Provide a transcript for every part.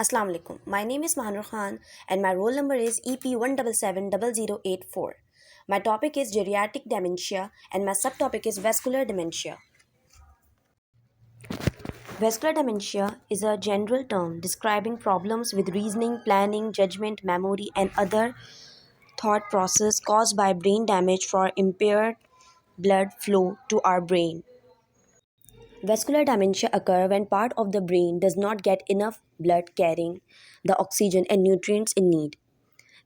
Assalamu alaikum. My name is Mahanur Khan and my roll number is EP1770084. My topic is geriatric dementia and my subtopic is vascular dementia. Vascular dementia is a general term describing problems with reasoning, planning, judgment, memory, and other thought process caused by brain damage for impaired blood flow to our brain. Vascular dementia occur when part of the brain does not get enough blood carrying the oxygen and nutrients it need.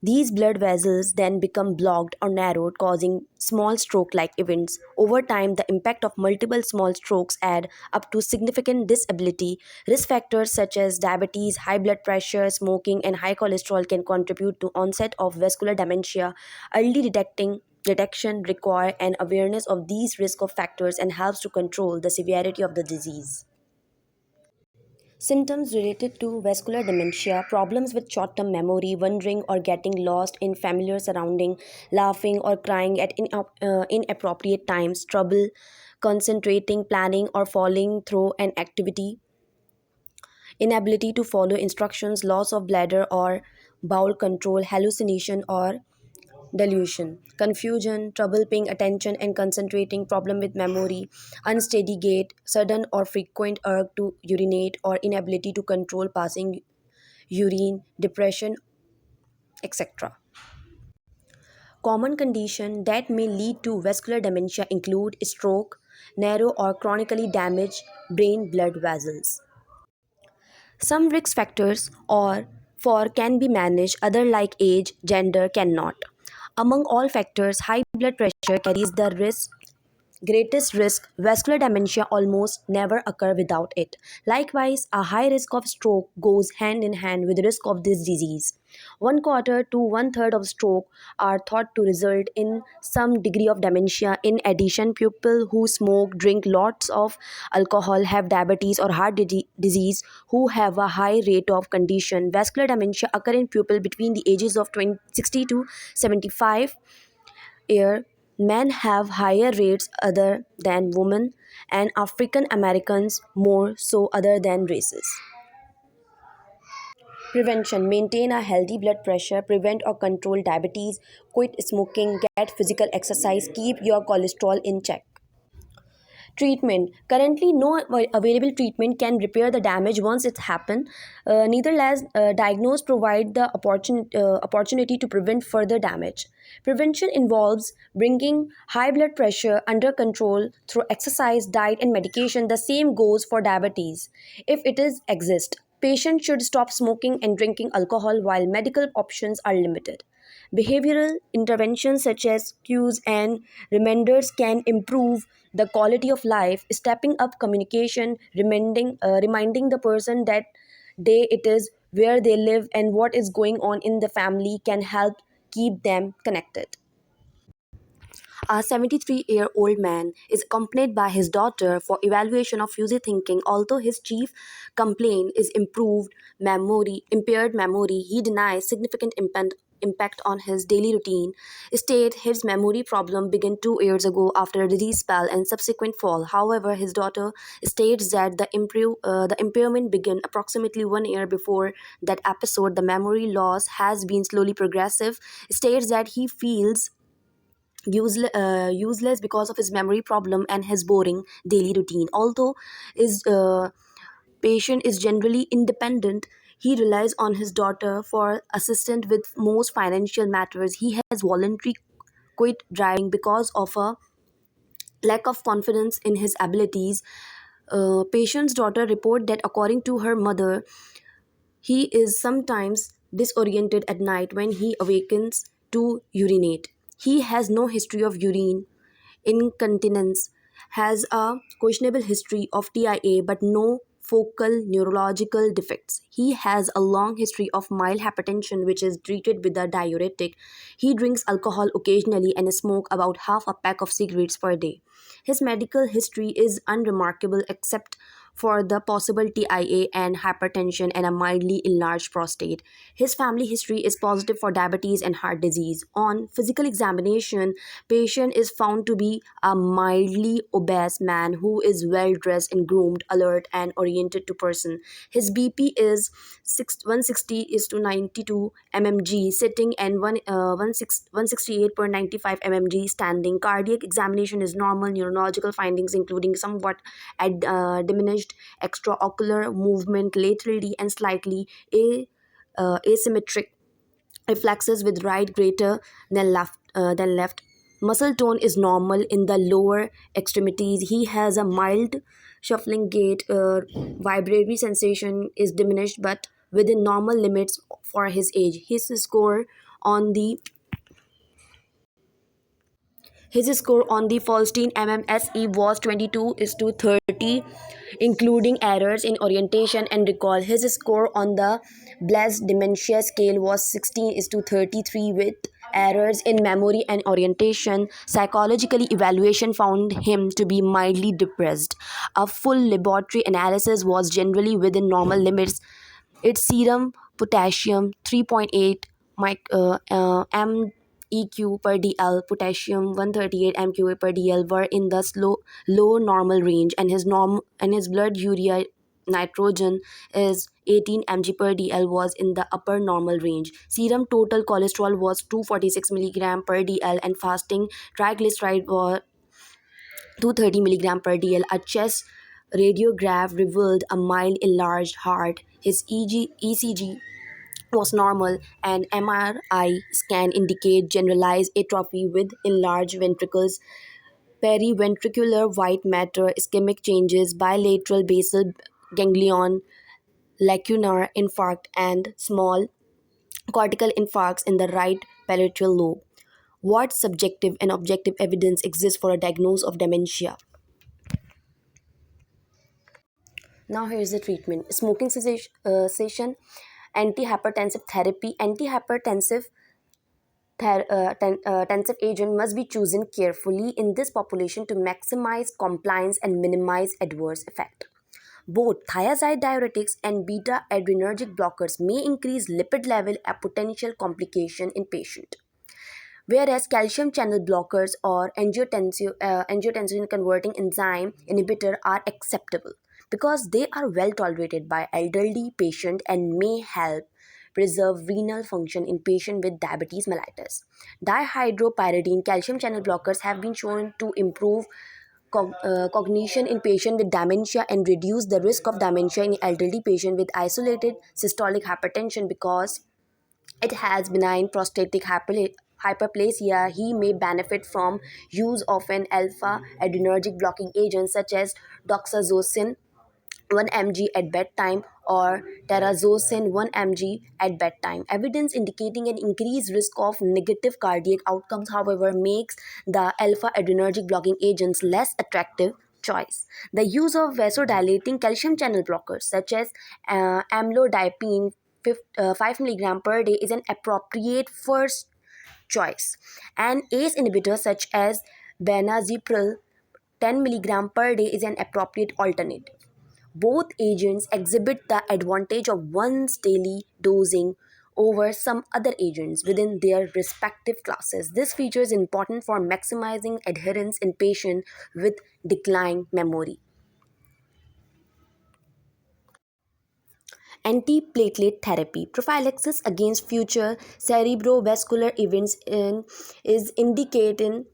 These blood vessels then become blocked or narrowed, causing small stroke like events. Over time, the impact of multiple small strokes add up to significant disability. Risk factors such as diabetes, high blood pressure, smoking, and high cholesterol can contribute to onset of vascular dementia. Early detection require an awareness of these risk of factors and helps to control the severity of the disease. Symptoms related to vascular dementia, problems with short term memory, wandering or getting lost in familiar surrounding, laughing or crying at inappropriate times, trouble concentrating, planning, or following through an activity, inability to follow instructions, loss of bladder or bowel control, hallucination or delusion, confusion, trouble paying attention and concentrating, problem with memory, unsteady gait, sudden or frequent urge to urinate or inability to control passing urine, depression, etc. Common conditions that may lead to vascular dementia include stroke, narrow or chronically damaged brain blood vessels. Some risk factors or for can be managed, other like age, gender cannot. Among all factors, high blood pressure carries the greatest risk. Vascular dementia almost never occur without it. Likewise, a high risk of stroke goes hand in hand with risk of this disease. One quarter to one third of stroke are thought to result in some degree of dementia. In addition, people who smoke, drink lots of alcohol, have diabetes or heart disease who have a high rate of condition. Vascular dementia occur in people between the ages of 60 to 75 year. Men have higher rates other than women, and African Americans more so other than races. Prevention: maintain a healthy blood pressure, prevent or control diabetes, quit smoking, get physical exercise, keep your cholesterol in check. Treatment: currently no available treatment can repair the damage once it's happened. Neither has diagnosed provide the opportunity to prevent further damage. Prevention involves bringing high blood pressure under control through exercise, diet, and medication. The same goes for diabetes. If it is exist, patients should stop smoking and drinking alcohol while medical options are limited. Behavioral interventions such as cues and reminders can improve the quality of life. Stepping up communication, reminding the person that day it is, where they live, and what is going on in the family can help keep them connected. A 73-year-old man is accompanied by his daughter for evaluation of fuzzy thinking. Although his chief complaint is impaired memory, he denies significant impact on his daily routine. State his memory problem began 2 years ago after a disease spell and subsequent fall. However, his daughter states that the impairment began approximately 1 year before that episode. The memory loss has been slowly progressive. States that he feels useless because of his memory problem and his boring daily routine. Although his patient is generally independent, he relies on his daughter for assistance with most financial matters. He has voluntarily quit driving because of a lack of confidence in his abilities. Patient's daughter report that according to her mother, he is sometimes disoriented at night when he awakens to urinate. He has no history of urine incontinence, has a questionable history of TIA but no focal neurological defects. He has a long history of mild hypertension which is treated with a diuretic. He drinks alcohol occasionally and smoke about half a pack of cigarettes per day. His medical history is unremarkable except for the possible TIA and hypertension and a mildly enlarged prostate. His family history is positive for diabetes and heart disease. On physical examination, patient is found to be a mildly obese man who is well dressed and groomed, alert and oriented to person. His BP is 160 is to 92 mmg sitting and 168.95 mmg standing. Cardiac examination is normal. Neurological findings including somewhat diminished extraocular movement laterally and slightly asymmetric reflexes with right greater than left. Muscle tone is normal in the lower extremities. He has a mild shuffling gait. Vibratory sensation is diminished but within normal limits for his age. On the his score on the Falstein MMSE was 22 is to 30, including errors in orientation and recall. His score on the Blessed Dementia Scale was 16 is to 33 with errors in memory and orientation. Psychologically, evaluation found him to be mildly depressed. A full laboratory analysis was generally within normal limits. Its serum potassium 3.8 MEq per dl, potassium 138 mqa per dl were in the low normal range, and his blood urea nitrogen is 18 mg per dl was in the upper normal range. Serum total cholesterol was 246 milligram per dl, and fasting triglyceride was 230 milligram per dl. A chest radiograph revealed a mild enlarged heart. His ECG was normal, and MRI scan indicate generalized atrophy with enlarged ventricles, periventricular white matter, ischemic changes, bilateral basal ganglion, lacunar infarct, and small cortical infarcts in the right parietal lobe. What subjective and objective evidence exists for a diagnosis of dementia? Now here's the treatment: smoking cessation, antihypertensive therapy. Antihypertensive agent must be chosen carefully in this population to maximize compliance and minimize adverse effect. Both thiazide diuretics and beta adrenergic blockers may increase lipid level, a potential complication in patient, whereas calcium channel blockers or angiotensin converting enzyme inhibitor are acceptable because they are well tolerated by elderly patient and may help preserve renal function in patient with diabetes mellitus. Dihydropyridine calcium channel blockers have been shown to improve cognition in patient with dementia and reduce the risk of dementia in elderly patient with isolated systolic hypertension. Because it has benign prostatic hyperplasia, he may benefit from use of an alpha adrenergic blocking agent such as doxazosin 1 mg at bedtime or terazosin 1 mg at bedtime. Evidence indicating an increased risk of negative cardiac outcomes, however, makes the alpha adrenergic blocking agents less attractive choice. The use of vasodilating calcium channel blockers such as amlodipine 5 milligram per day is an appropriate first choice. And ACE inhibitors such as benazepril 10 milligram per day is an appropriate alternative. Both agents exhibit the advantage of once daily dosing over some other agents within their respective classes. This feature is important for maximizing adherence in patients with declined memory. Antiplatelet therapy prophylaxis against future cerebrovascular events is indicated in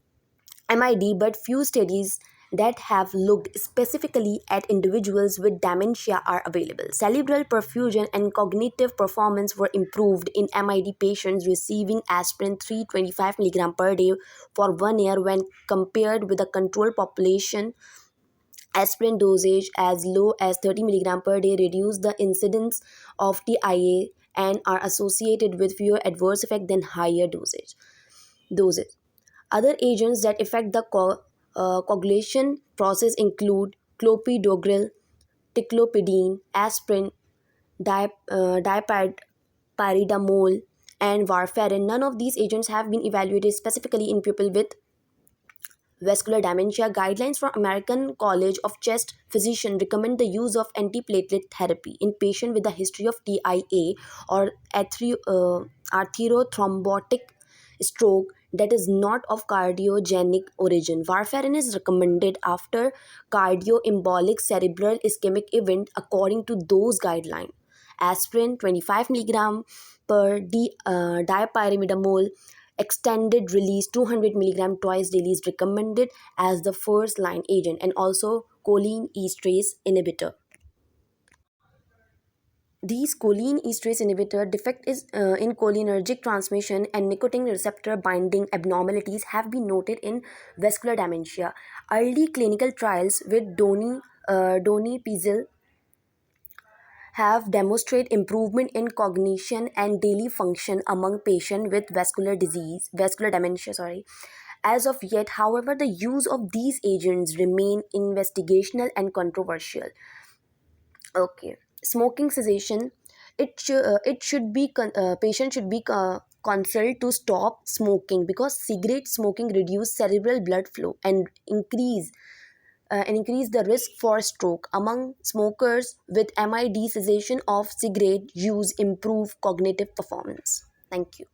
MID, but few studies that have looked specifically at individuals with dementia are available. Cerebral perfusion and cognitive performance were improved in MID patients receiving aspirin 325 milligram per day for 1 year when compared with a control population. Aspirin dosage as low as 30 milligram per day reduce the incidence of TIA and are associated with fewer adverse effects than higher doses. Other agents that affect the coagulation process include clopidogrel, ticlopidine, aspirin, dipyridamole, and warfarin. None of these agents have been evaluated specifically in people with Vascular dementia guidelines from American College of Chest Physician recommend the use of antiplatelet therapy in patients with a history of TIA or arthrothrombotic stroke that is not of cardiogenic origin. Warfarin is recommended after cardioembolic cerebral ischemic event according to those guidelines. Aspirin 25 milligram per dipyrimidamole extended release 200 milligram twice daily is recommended as the first line agent, and also choline esterase inhibitor. These choline esterase inhibitor defect is in cholinergic transmission and nicotine receptor binding abnormalities have been noted in vascular dementia. Early clinical trials with donepezil have demonstrated improvement in cognition and daily function among patients with vascular dementia, sorry. As of yet, however, the use of these agents remain investigational and controversial. Okay, smoking cessation. It should be patient should be counseled to stop smoking because cigarette smoking reduce cerebral blood flow and increase the risk for stroke. Among smokers with MID, cessation of cigarette use improve cognitive performance. Thank you.